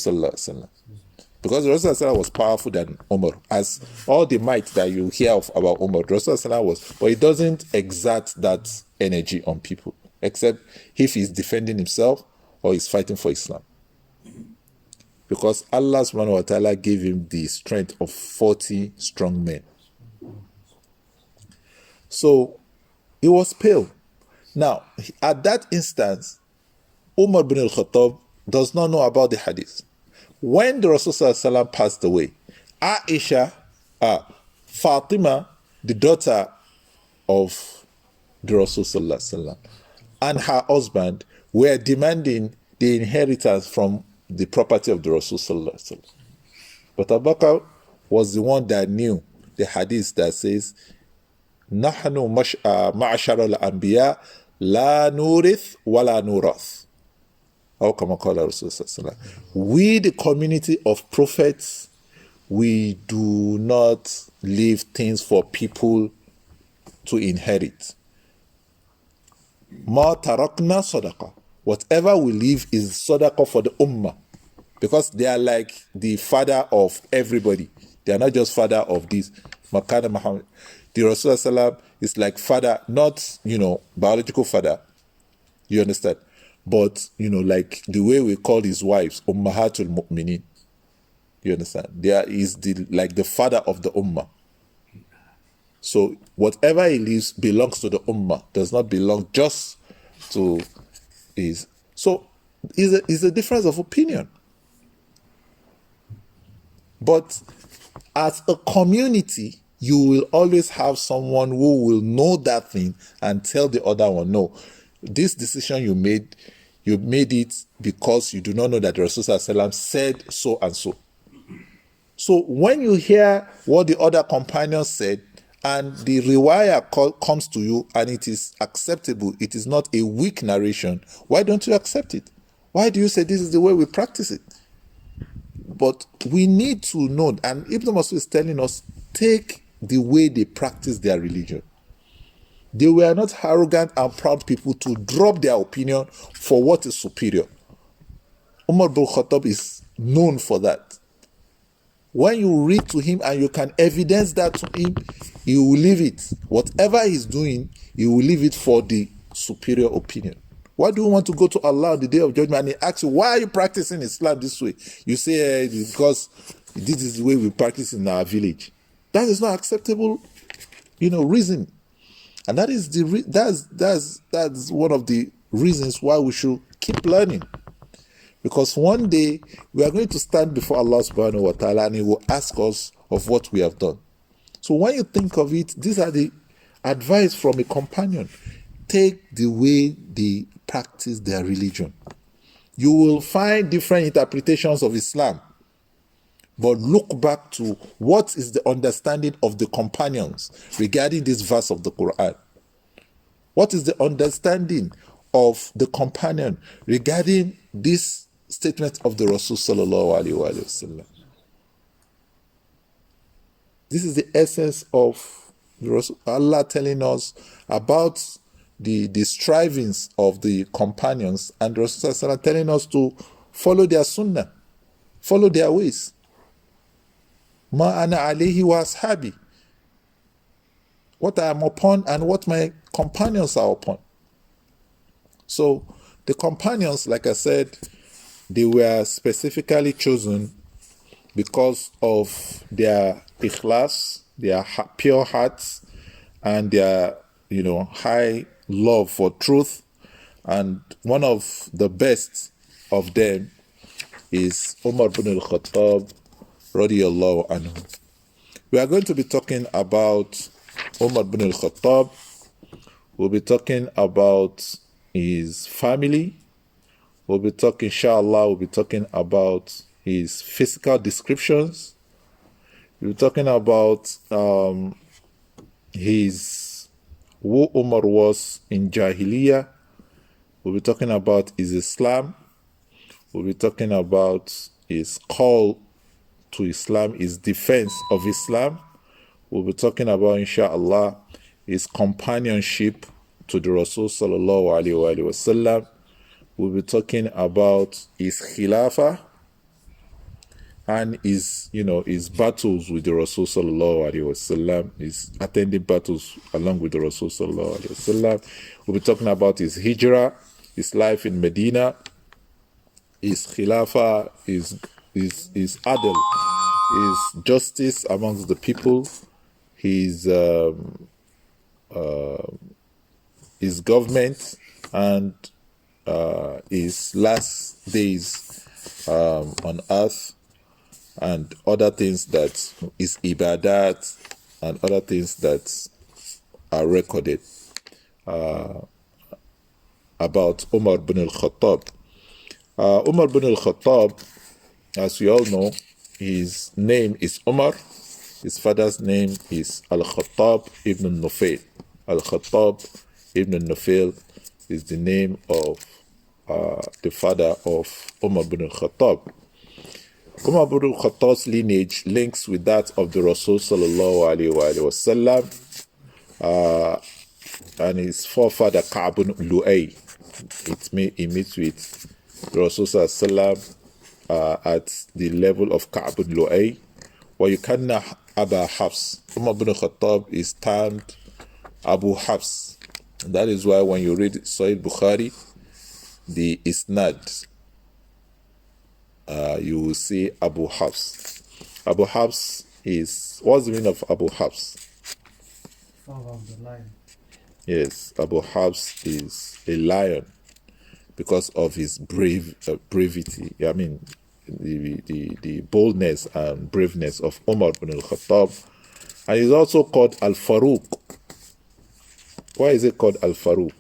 Because the Rasul was powerful than Umar. As all the might that you hear of about Umar, the Rasul was, but he doesn't exert that energy on people, except if he's defending himself or he's fighting for Islam. Because Allah subhanahu wa ta'ala gave him the strength of 40 strong men. So he was pale. Now, at that instance, Umar bin Al-Khattab does not know about the hadith. When the Rasul passed away, Aisha, Fatima, the daughter of the Rasul and her husband were demanding the inheritance from the property of the Rasul. But Abu Bakr was the one that knew the hadith that says, "Nahnu ma'ashara al-anbiya la nurith wa la nurath." We, the community of prophets, we do not leave things for people to inherit. Ma tarakna sadaqa. Whatever we leave is sadaqah for the ummah. Because they are like the father of everybody. They are not just father of this. Makana Muhammad. The Rasulullah is like father, not, biological father. You understand? But, like the way we call his wives, Ummahatul Mu'minin. You understand? There is like the father of the Ummah. So whatever he leaves belongs to the Ummah, does not belong just to his. So it's a difference of opinion. But as a community, you will always have someone who will know that thing and tell the other one, no, this decision you made it because you do not know that the Rasul said so and so. So when you hear what the other companions said and the riwayah comes to you and it is acceptable, it is not a weak narration, why don't you accept it? Why do you say this is the way we practice it? But we need to know, and Ibn Masud is telling us, take the way they practice their religion. They were not arrogant and proud people to drop their opinion for what is superior. Umar bin Al-Khattab is known for that. When you read to him and you can evidence that to him, he will leave it. Whatever he's doing, he will leave it for the superior opinion. Why do you want to go to Allah on the day of judgment and he asks you, why are you practicing Islam this way? You say, because this is the way we practice in our village. That is not acceptable, reason. And that is that's one of the reasons why we should keep learning. Because one day we are going to stand before Allah subhanahu wa ta'ala and he will ask us of what we have done. So when you think of it, these are the advice from a companion. Take the way they practice their religion. You will find different interpretations of Islam. But look back to what is the understanding of the companions regarding this verse of the Quran. What is the understanding of the companion regarding this statement of the Rasul sallallahu alaihi wasallam? This is the essence of the Rasul, Allah telling us about the strivings of the companions, and the Rasul sallallahu alaihi wasallam telling us to follow their sunnah, follow their ways. Ma ana alayhi wa ashabi. What I am upon and what my companions are upon. So the companions, like I said, they were specifically chosen because of their ikhlas, their pure hearts, and their high love for truth. And one of the best of them is Umar bin Al-Khattab radiyallahu anhu. We are going to be talking about Umar bin Al-Khattab. We'll be talking about his family. We'll be talking about his physical descriptions. We'll be talking about his who Umar was in Jahiliyyah. We'll be talking about his Islam. We'll be talking about his call to Islam, his defense of Islam. We'll be talking about, inshallah, his companionship to the Rasul sallallahu alaihi wasallam. We'll be talking about his khilafah and his battles with the Rasul sallallahu alaihi wasallam, his attending battles along with the Rasul sallallahu alaihi wasallam. We'll be talking about his hijrah, his life in Medina, his khilafah, his adl, his justice amongst the people, his government, and his last days on earth, and other things that is ibadat, and other things that are recorded about Umar bin Al-Khattab. Umar bin Al-Khattab, as we all know, his name is Umar. His father's name is Al-Khattab ibn Nufail. Al-Khattab ibn Nufail is the name of the father of Umar bin Al-Khattab. Umar bin Al-Khattab's lineage links with that of the Rasul sallallahu alaihi wasallam, and his forefather Ka'b bin Lu'ay. He meets with the Rasul sallallahu alaihi wasallam at the level of Ka'b bin Lu'ay. وَيُكَنَّ Aba Hafs. Umar bin Al-Khattab is termed Abu Hafs. And that is why when you read Sahih Bukhari, the Isnad, you will see Abu Hafs. Abu Hafs is, what's the meaning of Abu Hafs? Father of the lion. Yes, Abu Hafs is a lion because of his brevity. I mean, the boldness and braveness of Umar bin Al-Khattab. And he's also called Al-Faruq. Why is it called Al-Faruq?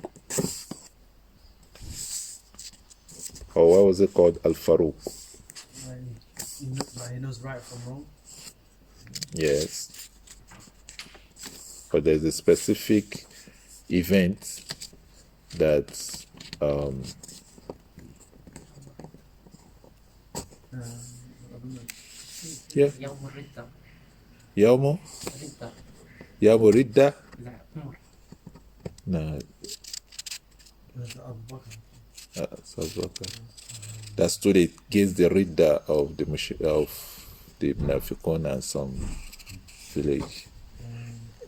Or why was it called Al-Faruq? He knows right from wrong. Yes. But there's a specific event that yeah. Yawmu Ridda. No. That stood against the Ridda of the Munafiqun and some village.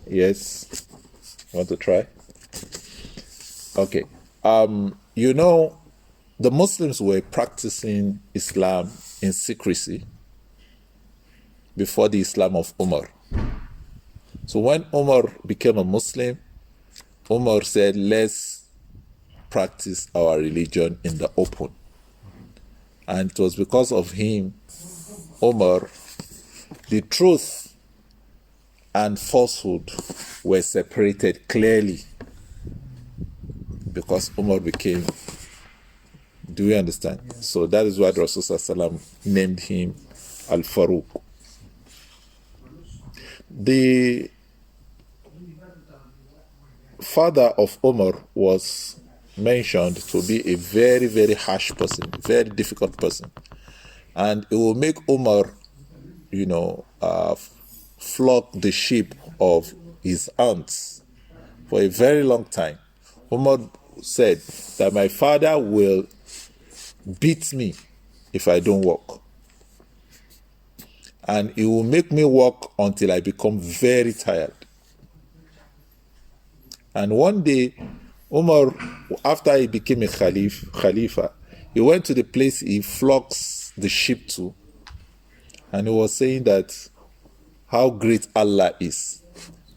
Yes. Want to try? Okay. The Muslims were practicing Islam in secrecy before the Islam of Umar. So when Umar became a Muslim, Umar said, let's practice our religion in the open. And it was because of him, Umar, the truth and falsehood were separated clearly, because Umar became, do you understand? Yeah. So that is why the Rasul named him Al-Faruq. The father of Umar was mentioned to be a very, very harsh person, very difficult person. And it will make Umar, flock the sheep of his aunts for a very long time. Umar said that my father will beat me if I don't walk. And he will make me walk until I become very tired. And one day, Umar, after he became a Khalifa, he went to the place he flocks the sheep to, and he was saying that how great Allah is,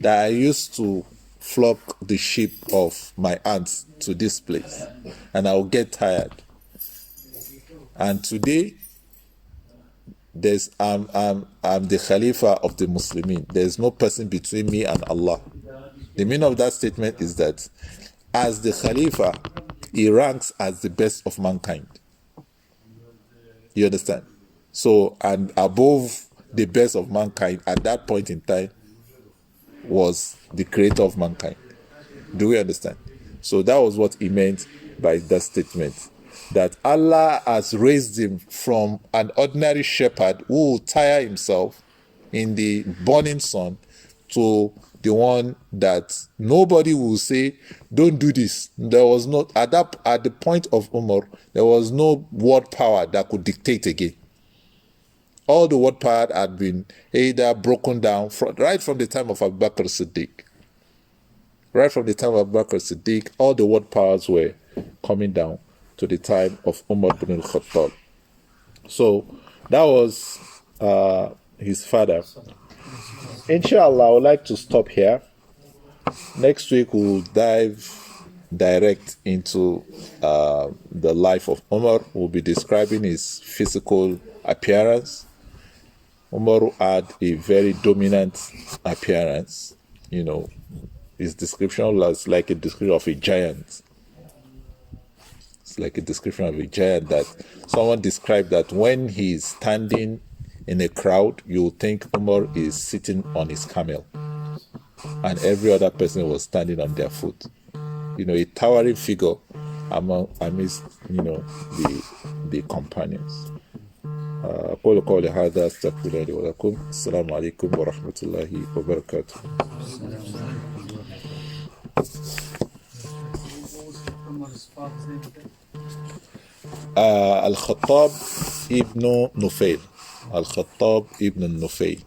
that I used to flock the sheep of my aunts to this place, and I'll get tired. And today, I'm the Khalifa of the Muslimin. There's no person between me and Allah. The meaning of that statement is that as the Khalifa, he ranks as the best of mankind. You understand? So, and above the best of mankind at that point in time was the creator of mankind. Do we understand? So that was what he meant by that statement. That Allah has raised him from an ordinary shepherd who will tire himself in the burning sun to the one that nobody will say, don't do this. There was no, at the point of Umar, there was no word power that could dictate again. All the word power had been either broken down right from the time of Abu Bakr Siddiq. Right from the time of Abu Bakr Siddiq, all the word powers were coming down to the time of Umar bin Al-Khattab. So that was his father. Inshallah, I would like to stop here. Next week we'll dive direct into the life of Umar. We'll be describing his physical appearance. Umar had a very dominant appearance. You know, his description was like a description of a giant. It's like a description of a giant that someone described that when he's standing in a crowd, you think Umar is sitting on his camel and every other person was standing on their foot. You know, a towering figure amidst, you know, the companions. أقول قولي هذا أستغفر الله لي ولكم السلام عليكم ورحمة الله وبركاته. Al-Khattab ibn Nufayl. Al-Khattab ibn Nufayl.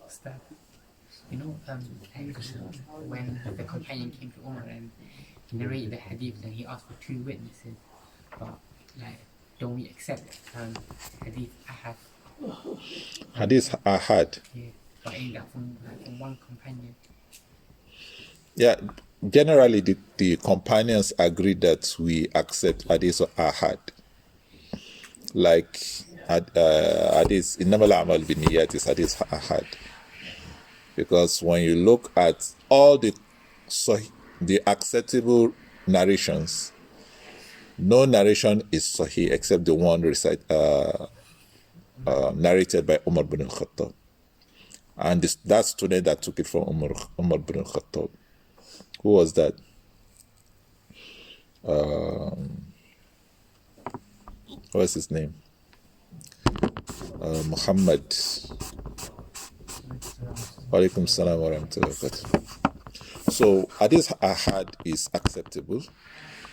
Ustadh, you know, when the companion came to Umar and he narrated the hadith and he asked for 2 witnesses, but like, don't we accept hadith ahad? Hadith ahad. Yeah, but in that from one companion. Yeah, generally the companions agree that we accept hadith ahad. Like hadith innamal a'mal binniyat is hadith ahad. Because when you look at all the acceptable narrations, no narration is sahih except the one narrated by Umar bin Al-Khattab. And that student that took it from Umar bin Al-Khattab. Who was that? What's his name? Muhammad. Walaikum salam wa rahmatullahi wa barakatuh. So hadith ahad is acceptable.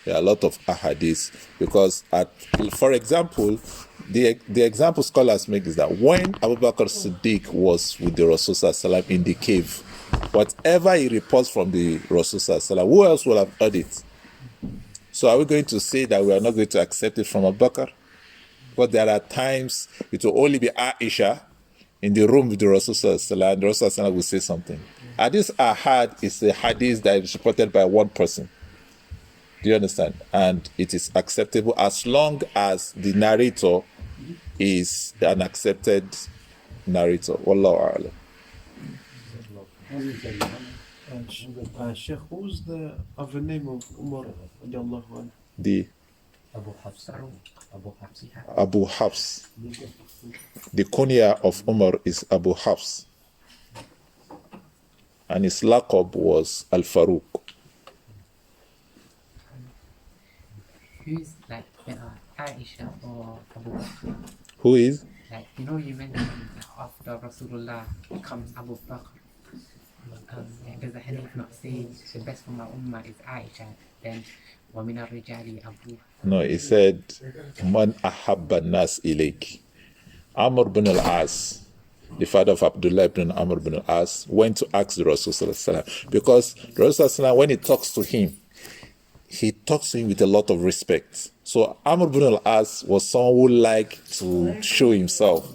There are a lot of ahadith because, for example, the example scholars make is that when Abu Bakr Siddiq was with the Rasul Sallallahu in the cave, whatever he reports from the Rasul Sallallahu, who else will have heard it? So are we going to say that we are not going to accept it from Abu Bakr? But there are times it will only be Aisha in the room with the Rasul Sallallahu, and the Rasul Sallallahu will say something. Hadith ahad is a hadith that is reported by one person. Do you understand? And it is acceptable as long as the narrator is an accepted narrator. Wallahu a'lam. Sheikh, who's the other name of Umar? The Abu Hafs. Abu Hafs. The kunya of Umar is Abu Hafs. And his laqab was Al-Faruq. Who's like Aisha or Abu Bakr? Who is? Like, you know, you mentioned after Rasulullah comes Abu Bakr. Does the hadith not say the best for my ummah is Aisha? Then وَمِنَ الرِّجَالِ Abu? No, he said, Man ahabba nas ilayk. Amr bin al-As, the father of Abdullah ibn Amr bin al-As, went to ask the Rasul Sallallahu Alaihi Wasallam, because the Rasul Sallallahu Alaihi Wasallam, when he talks to him with a lot of respect. So Amr bin al-As was someone who liked to show himself.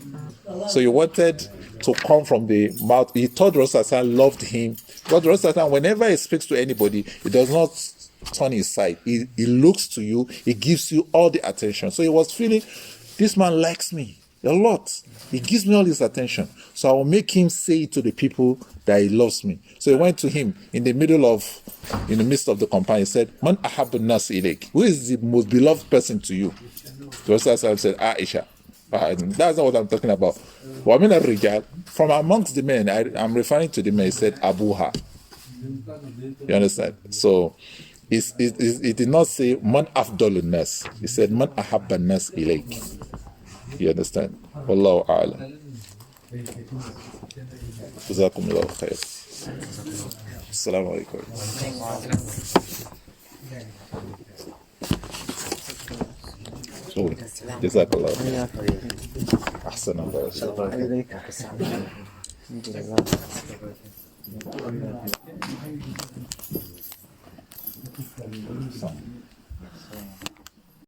So he wanted to come from the mouth. He thought Rasul Sallallahu Alaihi Wasallam loved him. But Rasul Sallallahu Alaihi Wasallam, whenever he speaks to anybody, he does not turn his side. He looks to you. He gives you all the attention. So he was feeling, this man likes me. A lot. He gives me all his attention. So I will make him say it to the people that he loves me. So he went to him in the midst of the company. He said, Man ahabbu nas ilayk. Who is the most beloved person to you? The Prophet said, Aisha. That's not what I'm talking about. Wamin al-Rijal, from amongst the men, I'm referring to the men, he said, Abuha. You understand? So, it did not say, Man afdalun nas. He said, Man ahabba nas ilayk. You understand? Wallahu a'lam. Jazakumullahu khair. Assalamu alaikum. Jazakallah. Ahsan Allah. الحمد لله